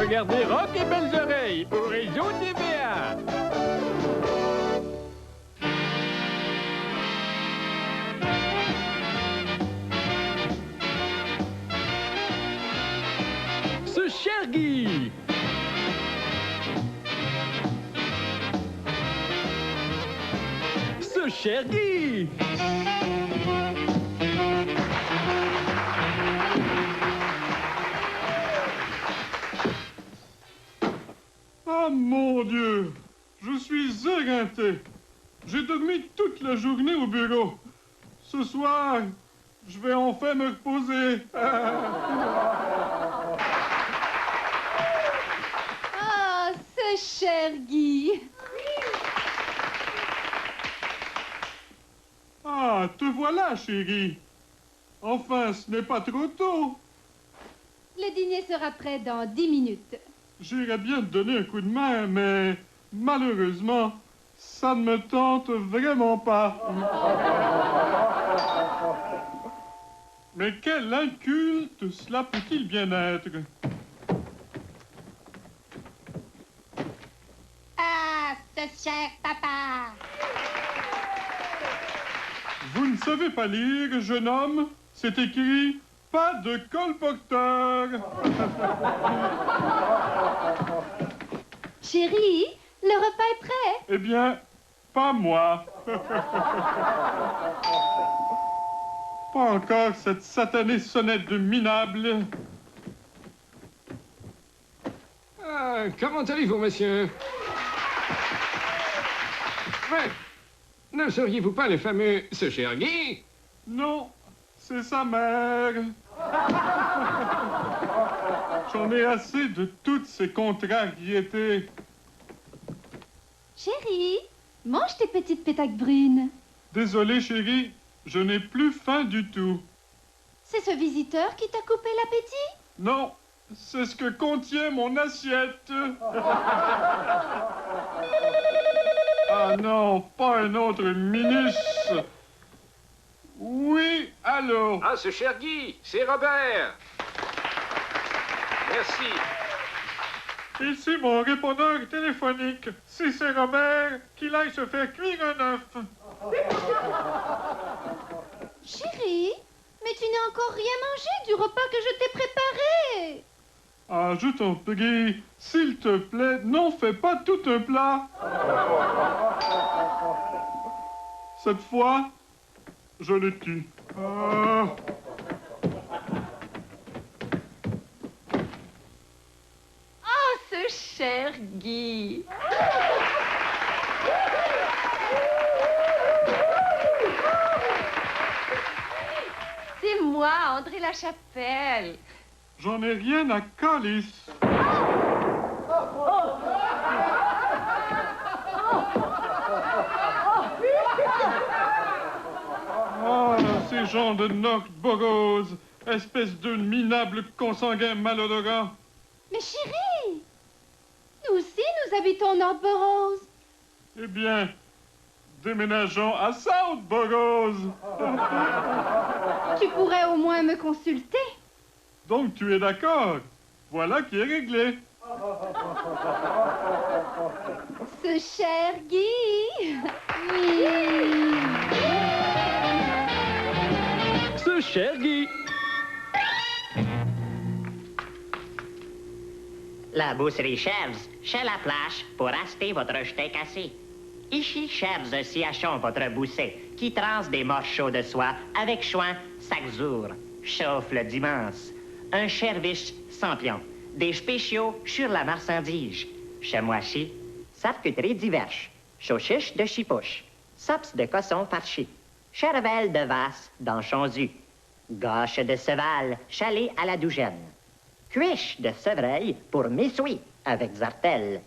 regardez Rock et Belles Oreilles au réseau TVA. Ce cher Guy. Ce cher Guy. Ah, mon Dieu! Je suis éreinté. J'ai dormi toute la journée au bureau. Ce soir, je vais enfin me reposer. Ah, ce cher Guy. Ah, te voilà, chérie. Enfin, ce n'est pas trop tôt. Le dîner sera prêt dans 10 minutes. J'irais bien te donner un coup de main, mais malheureusement, ça ne me tente vraiment pas. Mais quel inculte cela peut-il bien être? Ah, ce cher papa! Vous ne savez pas lire, jeune homme? C'est écrit « Pas de colporteur ». Chérie, le repas est prêt. Eh bien, pas moi. Pas encore cette satanée sonnette de minable. Comment allez-vous, monsieur? Ouais. Ne seriez-vous pas le fameux ce cher Guy? Non, c'est sa mère. J'en ai assez de toutes ces contrariétés. Chérie, mange tes petites pétacles brunes. Désolé, chérie, je n'ai plus faim du tout. C'est ce visiteur qui t'a coupé l'appétit? Non, c'est ce que contient mon assiette. Ah non, pas un autre ministre. Oui, allô? Ah, ce cher Guy, c'est Robert. Merci. Ici mon répondeur téléphonique. Si c'est Robert, qu'il aille se faire cuire un œuf. Chérie, mais tu n'as encore rien mangé du repas que je t'ai préparé. Ah, je t'en prie, s'il te plaît, n'en fais pas tout un plat. Cette fois, je le tue. Ah. Oh, ce cher Guy. C'est moi, André Lachapelle. J'en ai rien à calis. Ah, ces gens de North-Boroughs, espèce de minables consanguins malodorants. Mais chérie, nous aussi nous habitons North-Boroughs. Eh bien, déménageons à South-Boroughs. Tu pourrais au moins me consulter. Donc tu es d'accord? Voilà qui est réglé. Ce cher Guy. Ce cher Guy. La bousserie Chèvres, chez la plage, pour acheter votre jeté cassé. Ici, Chèvres siachons votre boussée, qui transe des morceaux de soie avec soin chaque jour. Chauffe le dimanche. Un service sans pion. Des spéciaux sur la marchandise. Chez Moissy, charcuterie diverses. Saucisses de chipouche. Sops de cosson farci. Cervelle de vache dans Chonzu. Gâche de cheval, chalet à la douzaine. Cuiche de sevreuil pour messouis avec zartelle.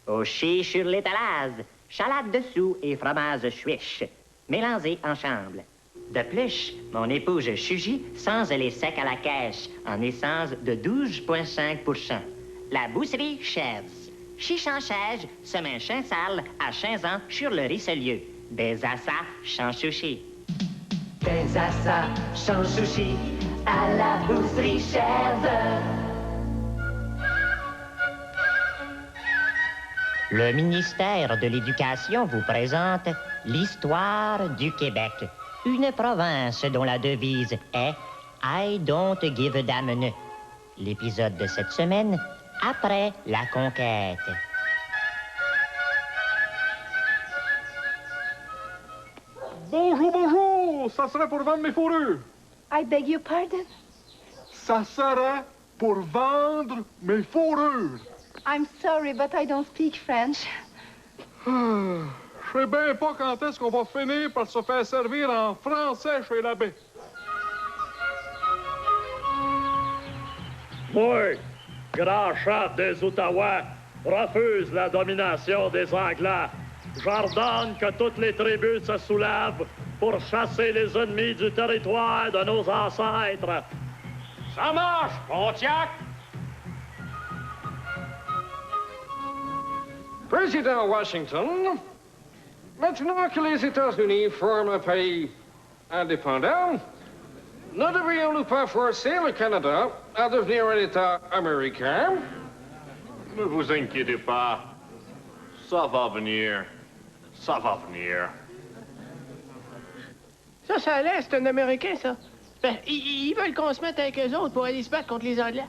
Aussi sur l'étalage, salade dessous et fromage suisse, mélangés ensemble. De plus, mon épouse Suzy change les secs à la caisse en essence de 12,5 %. La bousserie Chèvres. 616 semaine Chinsal à 15 ans sur le Richelieu. Des assas sans souci. Des assas sans souci à la bousserie Chèvres. Le ministère de l'Éducation vous présente l'histoire du Québec. Une province dont la devise est « I don't give a damn ». L'épisode de cette semaine, après la conquête. Bonjour, bonjour! Ça serait pour vendre mes fourrures. I beg your pardon? Ça serait pour vendre mes fourrures. I'm sorry, but I don't speak French. Je sais bien pas quand est-ce qu'on va finir par se faire servir en français chez l'abbé. Moi, grand chef des Ottawa, refuse la domination des Anglais. J'ordonne que toutes les tribus se soulèvent pour chasser les ennemis du territoire de nos ancêtres. Ça marche, Pontiac! Président Washington, maintenant que les États-Unis forment un pays indépendant, ne devrions-nous pas forcer le Canada à devenir un État américain? Ne vous inquiétez pas. Ça va venir. Ça va venir. Ça a l'air, c'est un Américain, ça. Ben, ils veulent qu'on se mette avec eux autres pour aller se battre contre les Anglais.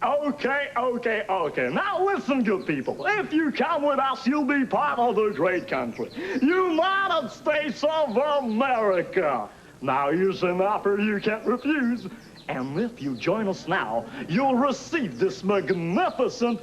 Okay. Now listen, good people. If you come with us, you'll be part of the great country, United States of America. Now here's an offer you can't refuse. And if you join us now, you'll receive this magnificent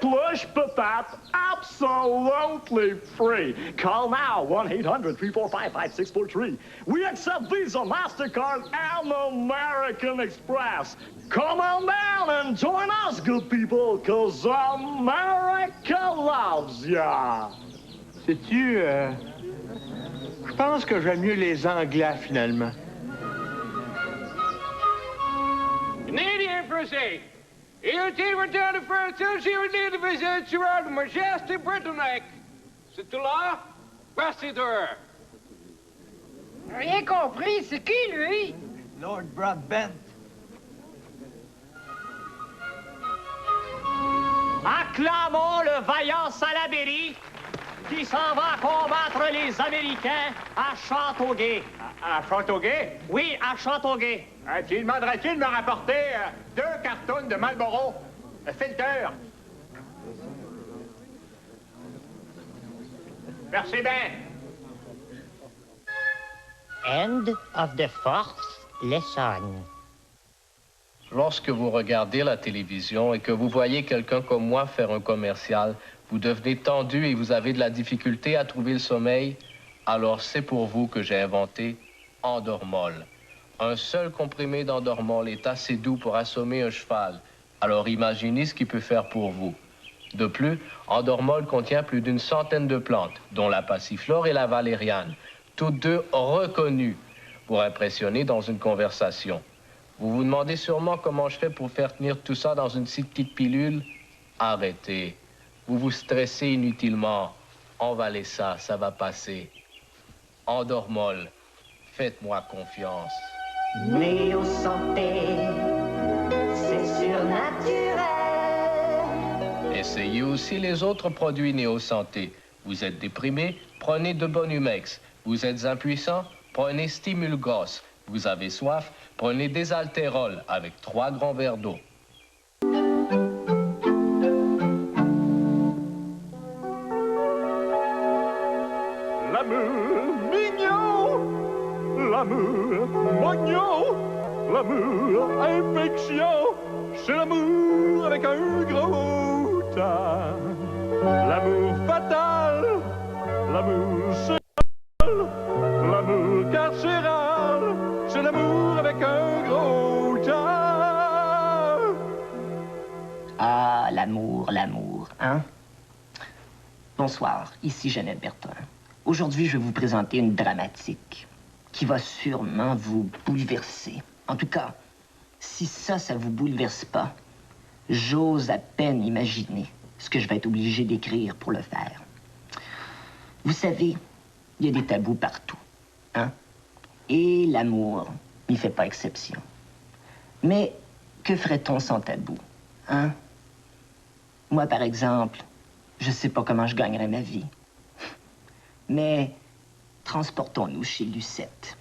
plush patate absolutely free. Call now, 1-800-345-5643. We accept Visa, MasterCard, and American Express. Come on down and join us, good people, because America loves ya. Sais-tu, je pense que j'aime mieux les Anglais, finalement. Canadian Crusade. Il return de France, il de visite sur la majesté britannique. C'est tout là? Ambassadeur. Rien compris, c'est qui, lui? Lord Broadbent. Acclamons le vaillant Salaberry qui s'en va combattre les Américains à Châteauguay. À Châteauguay? Oui, à Châteauguay. Tu demanderais-tu de me rapporter 2 cartons de Marlboro? Filter. Merci bien. End of the fourth lesson. Lorsque vous regardez la télévision et que vous voyez quelqu'un comme moi faire un commercial, vous devenez tendu et vous avez de la difficulté à trouver le sommeil, alors c'est pour vous que j'ai inventé Endormol. Un seul comprimé d'Endormol est assez doux pour assommer un cheval. Alors imaginez ce qu'il peut faire pour vous. De plus, Endormol contient plus d'une centaine de plantes, dont la passiflore et la valériane, toutes deux reconnues pour impressionner dans une conversation. Vous vous demandez sûrement comment je fais pour faire tenir tout ça dans une si petite pilule? Arrêtez. Vous vous stressez inutilement. Envalez ça, ça va passer. Endormol, faites-moi confiance. Néo Santé, c'est surnaturel. Essayez aussi les autres produits Néo Santé. Vous êtes déprimé, prenez de Bonumex. Vous êtes impuissant, prenez Stimulgos. Vous avez soif, prenez des Altérols avec 3 grands verres d'eau. L'amour mignon, l'amour mognon, l'amour infection, c'est l'amour avec un gros tas. L'amour fatal, l'amour sexuel, l'amour carcéral, c'est l'amour avec un gros tas. Ah, l'amour, hein? Bonsoir, ici Jeannette Bertin. Aujourd'hui, je vais vous présenter une dramatique qui va sûrement vous bouleverser. En tout cas, si ça vous bouleverse pas, j'ose à peine imaginer ce que je vais être obligé d'écrire pour le faire. Vous savez, il y a des tabous partout, hein? Et l'amour n'y fait pas exception. Mais que ferait-on sans tabou, hein? Moi, par exemple, Je sais pas comment je gagnerai ma vie. Mais transportons-nous chez Lucette.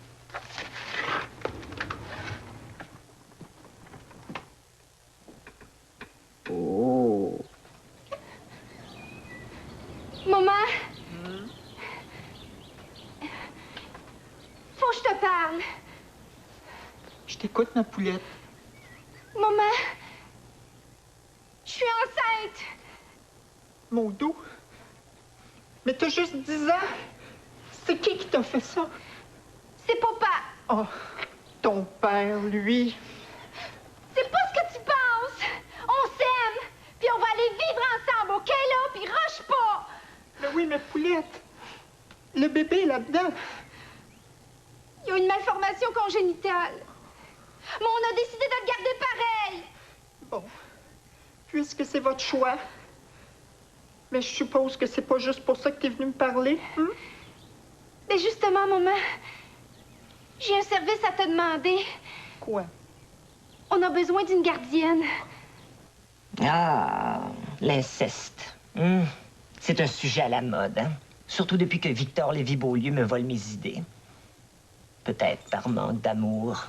Oh! Maman? Faut que je te parle. Je t'écoute, ma poulette. Maman, je suis enceinte. Mon dos. Mais t'as juste 10 ans. C'est qui t'a fait ça? C'est papa. Oh, ton père, lui. C'est pas ce que tu penses. On s'aime, puis on va aller vivre ensemble, OK, là? Puis rush pas. Mais oui, ma poulette. Le bébé est là-dedans. Il y a une malformation congénitale. Mais on a décidé de le garder pareil. Bon. Puisque c'est votre choix. Mais je suppose que c'est pas juste pour ça que t'es venu me parler, hein? Mais justement, maman, j'ai un service à te demander. Quoi? On a besoin d'une gardienne. Ah, l'inceste. C'est un sujet à la mode, hein? Surtout depuis que Victor Lévy-Beaulieu me vole mes idées. Peut-être par manque d'amour.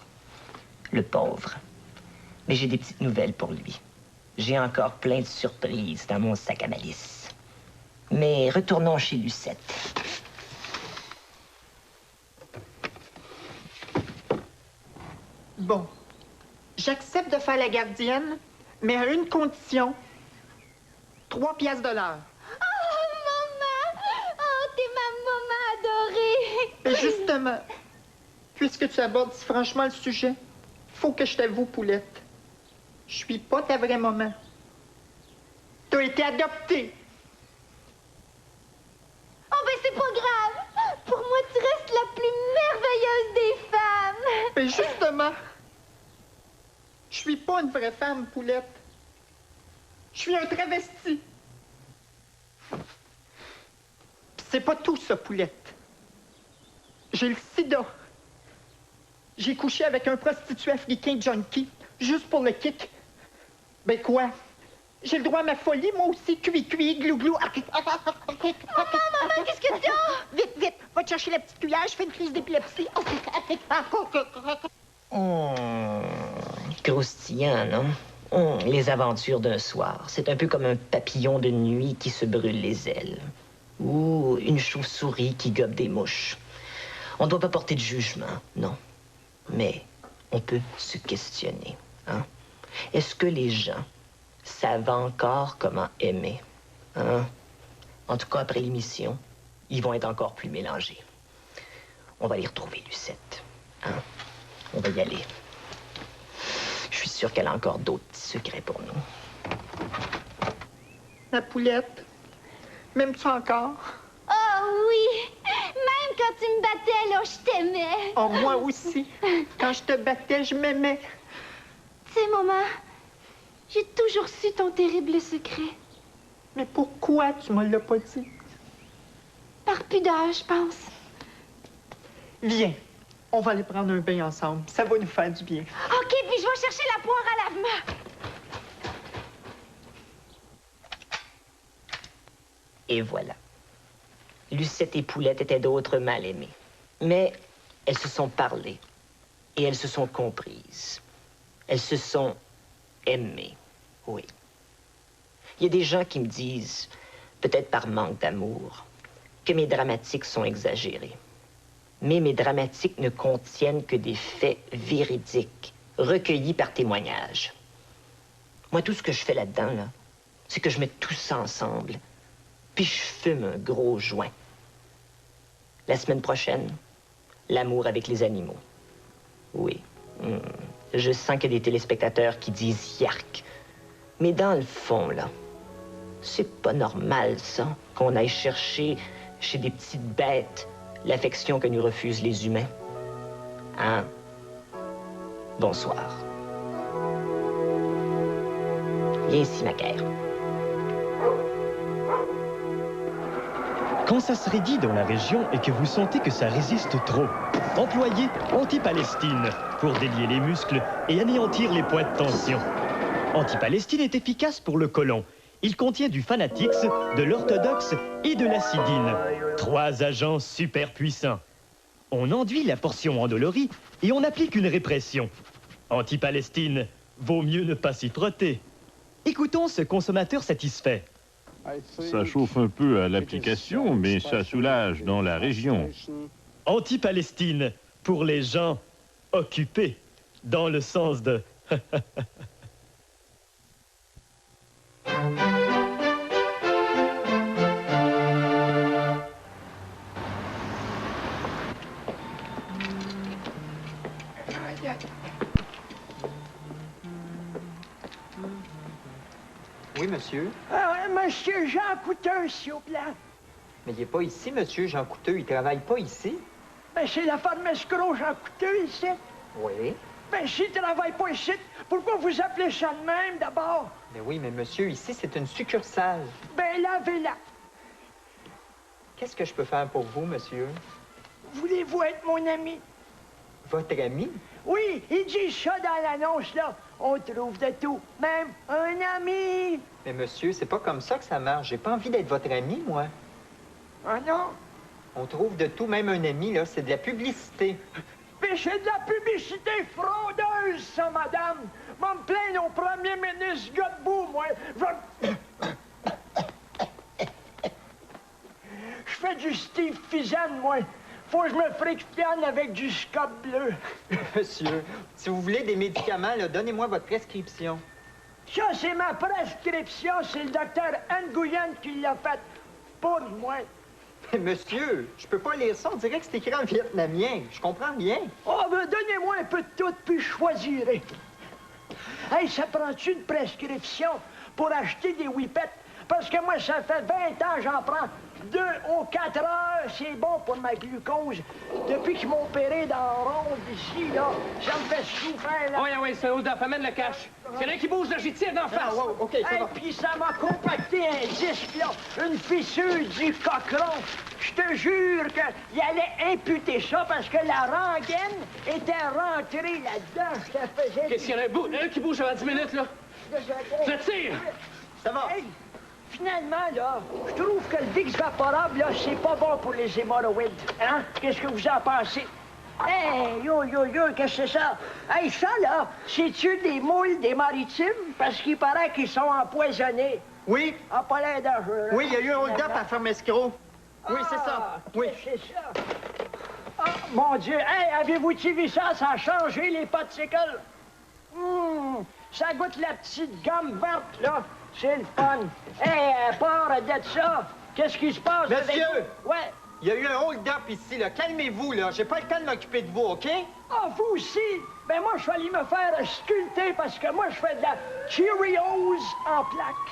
Le pauvre. Mais j'ai des petites nouvelles pour lui. J'ai encore plein de surprises dans mon sac à malice. Mais retournons chez Lucette. Bon. J'accepte de faire la gardienne, mais à une condition. 3 piastres de l'heure. Oh, maman! Oh, t'es ma maman adorée! Et justement, puisque tu abordes si franchement le sujet, faut que je t'avoue, poulette. Je suis pas ta vraie maman. T'as été adoptée. Oh, ben c'est pas grave! Pour moi, tu restes la plus merveilleuse des femmes! Mais justement, je suis pas une vraie femme, poulette. Je suis un travesti. Pis c'est pas tout, ça, poulette. J'ai le sida. J'ai couché avec un prostitué africain junkie, juste pour le kick. Ben quoi? J'ai le droit à ma folie, moi aussi. Cui-cui, glou-glou. Maman, qu'est-ce que t'as? Vite, vite, va te chercher la petite cuillère, je fais une crise d'épilepsie. Croustillant, non? Les aventures d'un soir. C'est un peu comme un papillon de nuit qui se brûle les ailes. Ou une chauve-souris qui gobe des mouches. On ne doit pas porter de jugement, non. Mais on peut se questionner, hein? Est-ce que les gens savent encore comment aimer, hein? En tout cas, après l'émission, ils vont être encore plus mélangés. On va aller retrouver Lucette, hein? On va y aller. Je suis sûr qu'elle a encore d'autres petits secrets pour nous. La poulette, m'aimes-tu encore? Oh oui! Même quand tu me battais, là, je t'aimais. Oh, moi aussi. Quand je te battais, je m'aimais. Tu sais, maman, j'ai toujours su ton terrible secret. Mais pourquoi tu me l'as pas dit? Par pudeur, je pense. Viens, on va aller prendre un bain ensemble. Ça va nous faire du bien. OK, puis je vais chercher la poire à lavement. Et voilà. Lucette et Poulette étaient d'autres mal aimés. Mais elles se sont parlé et elles se sont comprises. Elles se sont aimées, oui. Il y a des gens qui me disent, peut-être par manque d'amour, que mes dramatiques sont exagérées. Mais mes dramatiques ne contiennent que des faits véridiques, recueillis par témoignage. Moi, tout ce que je fais là-dedans, là, c'est que je mets tout ça ensemble, puis je fume un gros joint. La semaine prochaine, l'amour avec les animaux. Oui. Je sens qu'il y a des téléspectateurs qui disent yark. Mais dans le fond, là, c'est pas normal, ça, qu'on aille chercher chez des petites bêtes l'affection que nous refusent les humains. Hein? Bonsoir. Viens ici, Macaire. Quand ça se raidit dans la région et que vous sentez que ça résiste trop, employez Anti-Palestine pour délier les muscles et anéantir les points de tension. Anti-Palestine est efficace pour le côlon. Il contient du Fanatix, de l'Orthodox et de l'Acidine. 3 agents super puissants. On enduit la portion endolorie et on applique une répression. Anti-Palestine, vaut mieux ne pas s'y frotter. Écoutons ce consommateur satisfait. Ça chauffe un peu à l'application, mais ça soulage dans la région. Anti-Palestine, pour les gens occupés, dans le sens de... Oui, monsieur. Monsieur Jean Couteux, s'il vous plaît. Mais il n'est pas ici, monsieur Jean Couteux. Il travaille pas ici. Ben, c'est la ferme escroc Jean Couteux, ici. Oui. Ben, s'il ne travaille pas ici, pourquoi vous appelez ça de même, d'abord? Mais oui, mais monsieur, ici, c'est une succursale. Ben, lavez-la. Qu'est-ce que je peux faire pour vous, monsieur? Voulez-vous être mon ami? Votre ami? Oui, il dit ça dans l'annonce, là. On trouve de tout, même un ami. Mais monsieur, c'est pas comme ça que ça marche. J'ai pas envie d'être votre ami, moi. Ah non? On trouve de tout, même un ami, là. C'est de la publicité. Mais c'est de la publicité fraudeuse, ça, madame. Va me plaindre au premier ministre Godbout, moi. Je fais du Steve Fizan, moi. Faut que je me frictionne avec du scotch bleu. Monsieur, si vous voulez des médicaments, là, donnez-moi votre prescription. Ça, c'est ma prescription. C'est le docteur Nguyen qui l'a faite pour moi. Mais monsieur, je peux pas lire ça. On dirait que c'est écrit en vietnamien. Je comprends rien. Oh, ben donnez-moi un peu de tout, puis je choisirai. Hey, ça prend-tu une prescription pour acheter des whippets? Parce que moi, ça fait 20 ans, j'en prends 2 aux 4 heures. C'est bon pour ma glucose. Depuis qu'ils m'ont opéré dans la ronde ici, là, ça me fait souffrir, là. Oui, c'est Oda, amène le cash. C'est là qui bouge, là, j'y tire d'en face. Ah, wow, OK, ça va. Puis ça m'a compacté un disque, là, une fissure du cochon. Je te jure qu'il allait imputer ça parce que la rengaine était rentrée là-dedans. Je te faisais... Qu'est-ce qu'il y en a un bout? Un qui bouge avant 10 minutes, là. Je tire! Ça va. Hey, finalement, là, je trouve que le Vicks vaporable, là, c'est pas bon pour les hémorroïdes. Hein? Qu'est-ce que vous en pensez? Hey, yo, qu'est-ce que c'est ça? Hey, ça, là, c'est-tu des moules des maritimes? Parce qu'il paraît qu'ils sont empoisonnés. Oui. Ah, pas l'air dangereux. Oui, il y a eu un hold-up à Ferme Escroc. Oui, c'est ça. Oui. C'est ça. Ah, mon Dieu. Hey, avez-vous-tu vu ça? Ça a changé les popsicles. Ça goûte la petite gomme verte, là. C'est le fun. Hey, part de ça. Qu'est-ce qui se passe? Monsieur! Ouais. Il y a eu un hold-up ici, là. Calmez-vous, là. J'ai pas le temps de m'occuper de vous, OK? Ah, vous aussi? Ben moi, je suis allé me faire sculpter parce que moi, je fais de la Cheerios en plaque.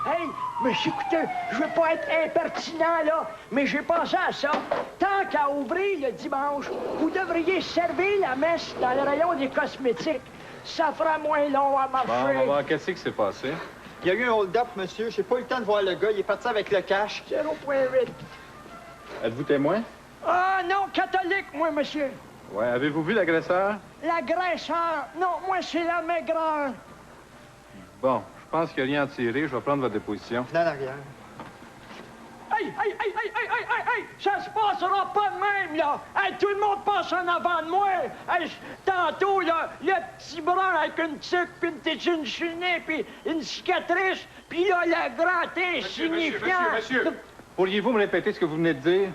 Hey, monsieur Couteux, je veux pas être impertinent, là, mais j'ai pensé à ça. Tant qu'à ouvrir le dimanche, vous devriez servir la messe dans le rayon des cosmétiques. Ça fera moins long à marcher. Bon, on va voir qu'est-ce qui s'est passé. Il y a eu un hold-up, monsieur. J'ai pas eu le temps de voir le gars. Il est parti avec le cash. 0.8. Êtes-vous témoin? Ah non, catholique, moi, monsieur. Ouais, avez-vous vu l'agresseur? L'agresseur? Non, moi, c'est la maigreur. Bon, je pense qu'il n'y a rien à tirer. Je vais prendre votre déposition. Dans l'arrière. Hey! Ça se passera pas de même, là! Hey, tout le monde passe en avant de moi! Hey, tantôt, là, le petit brun avec une tuque, puis une tétine sur le nez, puis une cicatrice, puis là, le grand insignifiant... Monsieur! Pourriez-vous me répéter ce que vous venez de dire?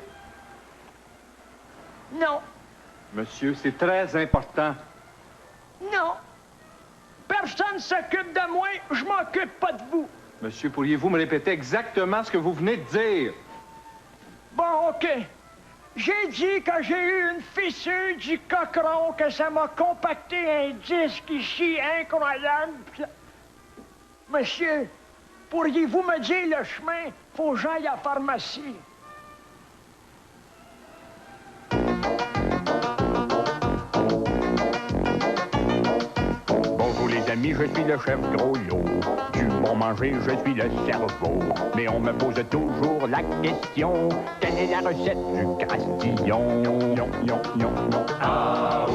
Non. Monsieur, c'est très important. Non. Personne s'occupe de moi, je m'occupe pas de vous. Monsieur, pourriez-vous me répéter exactement ce que vous venez de dire? Bon, OK. J'ai dit que j'ai eu une fissure du cochon, que ça m'a compacté un disque ici incroyable. Monsieur, pourriez-vous me dire le chemin? Faut que j'aille à la pharmacie. Bonjour les amis, je suis le chef Gros-Lot. Du bon manger, je suis le cerveau. Mais on me pose toujours la question, quelle est la recette du crastillon? Ah,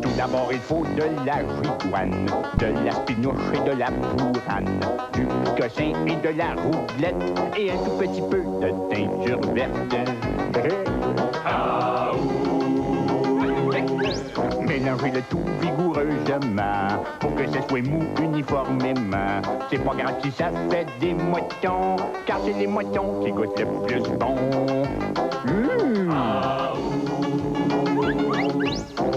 tout D'abord, il faut de la gigoine, de la spinouche et de la bourrane, du picossin et de la roublette, et un tout petit peu de teinture verte. Mélangez le tout vigoureusement pour que ça soit mou uniformément. C'est pas grave si ça fait des moutons, car c'est les moutons qui goûtent le plus bon.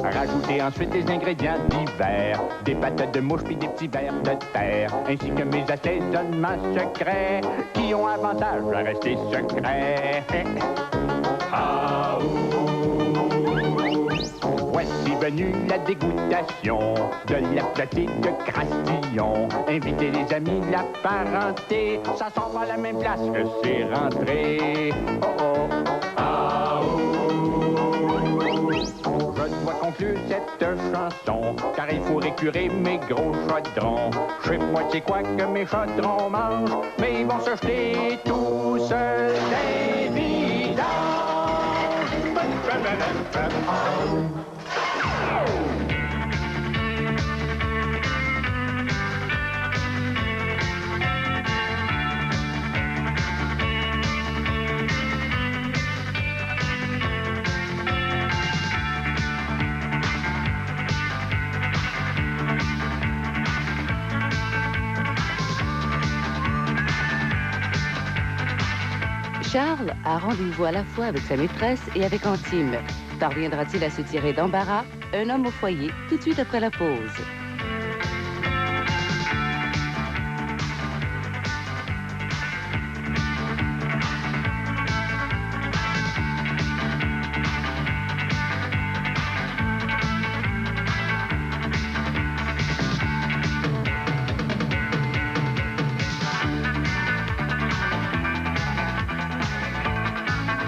Rajoutez ensuite les ingrédients divers, des patates de mouche puis des petits vers de terre, ainsi que mes assaisonnements secrets qui ont avantage à rester secrets. Voici venue la dégustation de la platée de Crastillon. Invitez les amis, la parenté, ça sort pas à la même place que c'est rentré. Oh oh. Je dois conclure cette chanson, car il faut récurer mes gros chaudrons. Je sais pas c'est quoi que mes chaudrons mangent, mais ils vont se jeter tous des vidanges. Charles a rendez-vous à la fois avec sa maîtresse et avec Antime. Parviendra-t-il à se tirer d'embarras? Un homme au foyer, tout de suite après la pause.